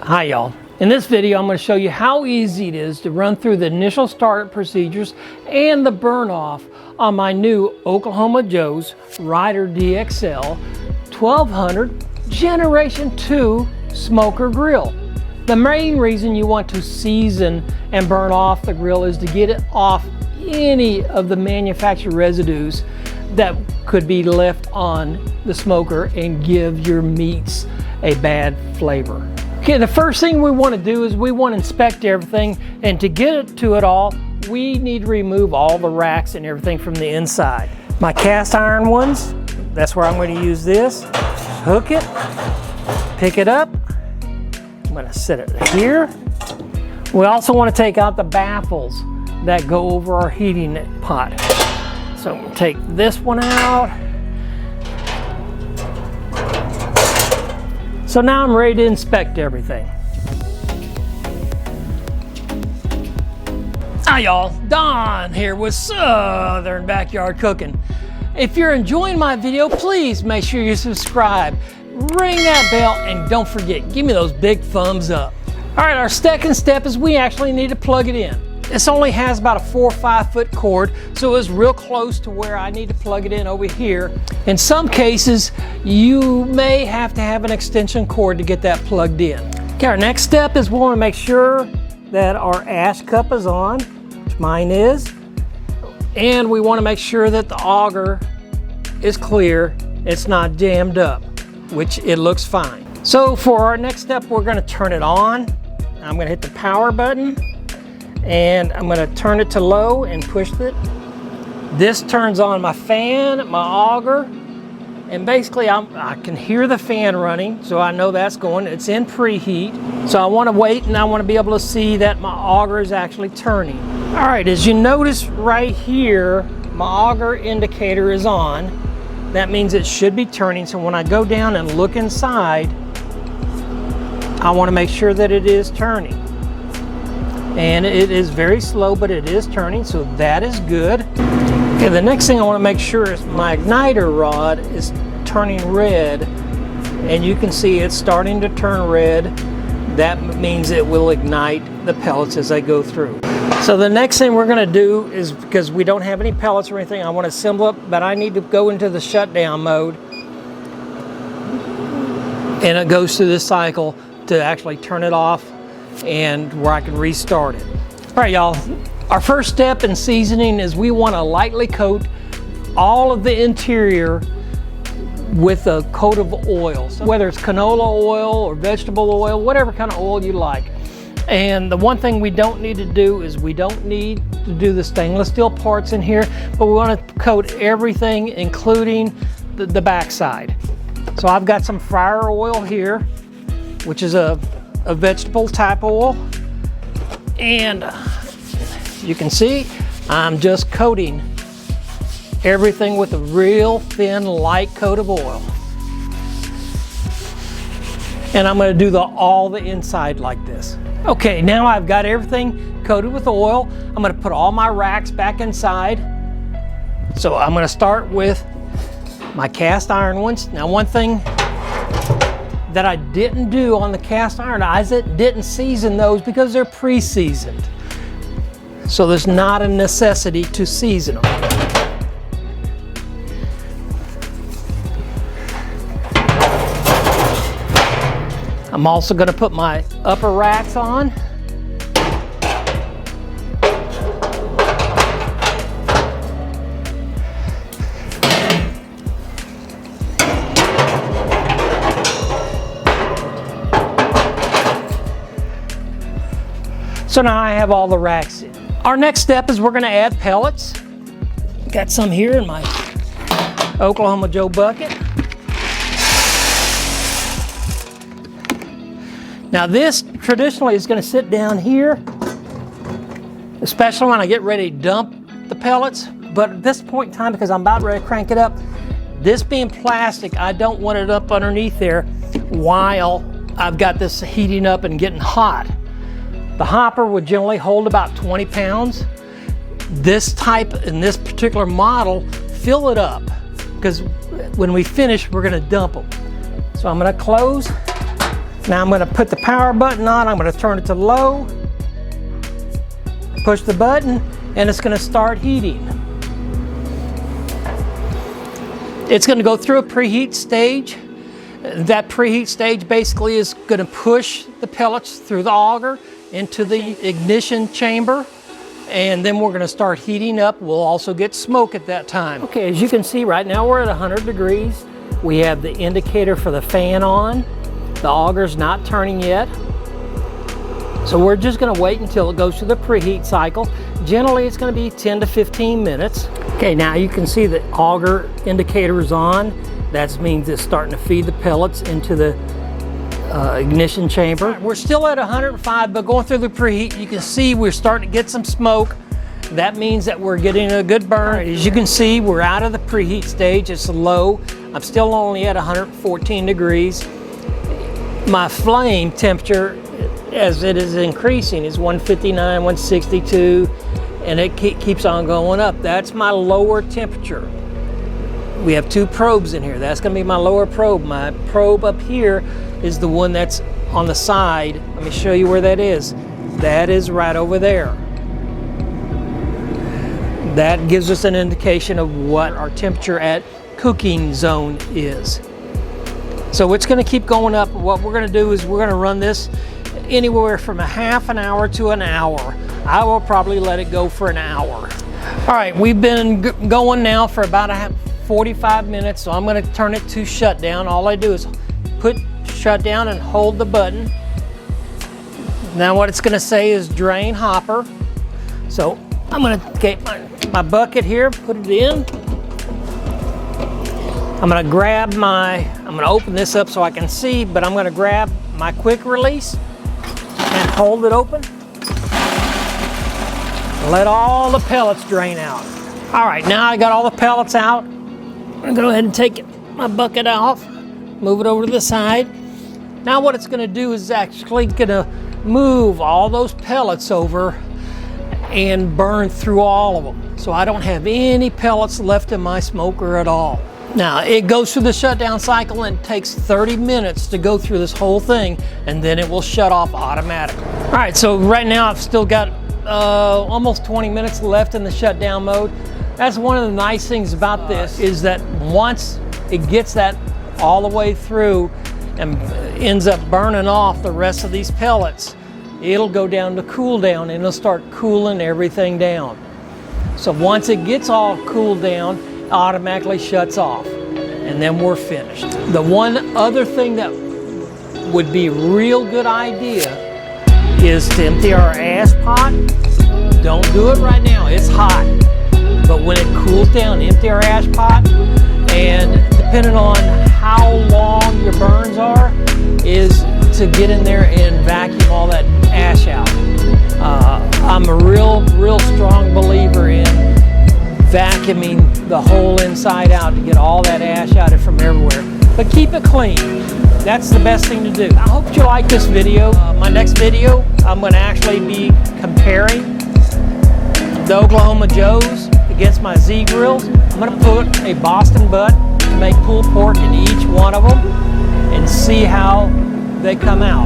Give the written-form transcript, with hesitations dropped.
Hi y'all. In this video I'm going to show you how easy it is to run through the initial startup procedures and the burn off on my new Oklahoma Joe's Rider DXL 1200 Generation 2 smoker grill. The main reason you want to season and burn off the grill is to get it off any of the manufacturer residues that could be left on the smoker and give your meats a bad flavor. Okay, the first thing we want to do is we want to inspect everything, and to get it to it all, we need to remove all the racks and everything from the inside. My cast iron ones, that's where I'm going to use this. Hook it, pick it up. I'm going to set it here. We also want to take out the baffles that go over our heating pot. So I'm going to take this one out. So now I'm ready to inspect everything. Hi y'all, Don here with Southern Backyard Cooking. If you're enjoying my video, please make sure you subscribe, ring that bell, and don't forget, give me those big thumbs up. All right, our second step is we actually need to plug it in. This only has about a 4 or 5 foot cord, so it's real close to where I need to plug it in over here. In some cases, you may have to have an extension cord to get that plugged in. Okay, our next step is we want to make sure that our ash cup is on, which mine is, and we want to make sure that the auger is clear, it's not jammed up, which it looks fine. So for our next step, we're going to turn it on. I'm going to hit the power button, and I'm going to turn it to low and push it. This turns on my fan, my auger, and basically I can hear the fan running, so I know that's going. It's in preheat, so I want to wait and I want to be able to see that my auger is actually turning. All right, as you notice right here, my auger indicator is on. That means it should be turning, so when I go down and look inside, I want to make sure that it is turning. And it is very slow, but it is turning, so that is good. Okay, the next thing I want to make sure is my igniter rod is turning red, and you can see it's starting to turn red. That means it will ignite the pellets as I go through. So the next thing we're going to do is, because we don't have any pellets or anything, I want to assemble it, but I need to go into the shutdown mode, and it goes through this cycle to actually turn it off and where I can restart it. All right, y'all, our first step in seasoning is we want to lightly coat all of the interior with a coat of oil, so whether it's canola oil or vegetable oil, whatever kind of oil you like. And the one thing we don't need to do is we don't need to do the stainless steel parts in here, but we want to coat everything, including the backside. So I've got some fryer oil here, which is a vegetable type oil, and you can see I'm just coating everything with a real thin light coat of oil, and I'm going to do all the inside like this. Okay, now I've got everything coated with oil. I'm going to put all my racks back inside. So I'm going to start with my cast iron ones. Now, one thing that I didn't do on the cast iron, I didn't season those because they're pre-seasoned. So there's not a necessity to season them. I'm also going to put my upper racks on. So now I have all the racks in. Our next step is we're going to add pellets. Got some here in my Oklahoma Joe bucket. Now this traditionally is going to sit down here, especially when I get ready to dump the pellets. But at this point in time, because I'm about ready to crank it up, this being plastic, I don't want it up underneath there while I've got this heating up and getting hot. The hopper would generally hold about 20 pounds. This type, in this particular model, fill it up, because when we finish, we're going to dump them. So I'm going to close Now I'm going to put the power button on. I'm going to turn it to low, push the button, and it's going to start heating. It's going to go through a preheat stage. That preheat stage basically is going to push the pellets through the auger into the ignition chamber, and then we're going to start heating up. We'll also get smoke at that time. Okay, as you can see right now we're at 100 degrees. We have the indicator for the fan on. The auger's not turning yet. So we're just going to wait until it goes through the preheat cycle. Generally it's going to be 10 to 15 minutes. Okay, now you can see the auger indicator is on. That means it's starting to feed the pellets into the ignition chamber. We're still at 105, but going through the preheat, you can see we're starting to get some smoke. That means that we're getting a good burn. As you can see, we're out of the preheat stage. It's low. I'm still only at 114 degrees. My flame temperature, as it is increasing, is 159, 162, and it keeps on going up. That's my lower temperature. We have two probes in here. That's going to be my lower probe. My probe up here is the one that's on the side. Let me show you where that is. That is right over there. That gives us an indication of what our temperature at cooking zone is. So it's going to keep going up. What we're going to do is we're going to run this anywhere from a half an hour to an hour. I will probably let it go for an hour. All right, we've been going now for about 45 minutes, so I'm going to turn it to shutdown. All I do is put shutdown and hold the button. Now what it's going to say is drain hopper. So I'm going to get my bucket here, put it in. I'm going to open this up so I can see, but I'm going to grab my quick release and hold it open. Let all the pellets drain out. All right, now I got all the pellets out. I'm going to go ahead and take my bucket off, move it over to the side. Now what it's going to do is actually going to move all those pellets over and burn through all of them. So I don't have any pellets left in my smoker at all. Now it goes through the shutdown cycle and it takes 30 minutes to go through this whole thing, and then it will shut off automatically. All right, so right now I've still got almost 20 minutes left in the shutdown mode. That's one of the nice things about this, is that once it gets that all the way through and ends up burning off the rest of these pellets, it'll go down to cool down and it'll start cooling everything down. So once it gets all cooled down, it automatically shuts off, and then we're finished. The one other thing that would be a real good idea is to empty our ash pot. Don't do it right now, it's hot. But when it cools down, empty our ash pot, and depending on how long your burns are, is to get in there and vacuum all that ash out. I'm a real strong believer in vacuuming the whole inside out to get all that ash out from everywhere. But keep it clean. That's the best thing to do. I hope you like this video. My next video, I'm going to actually be comparing the Oklahoma Joes against my Z grills. I'm going to put a Boston butt to make pulled pork into each one of them and see how they come out.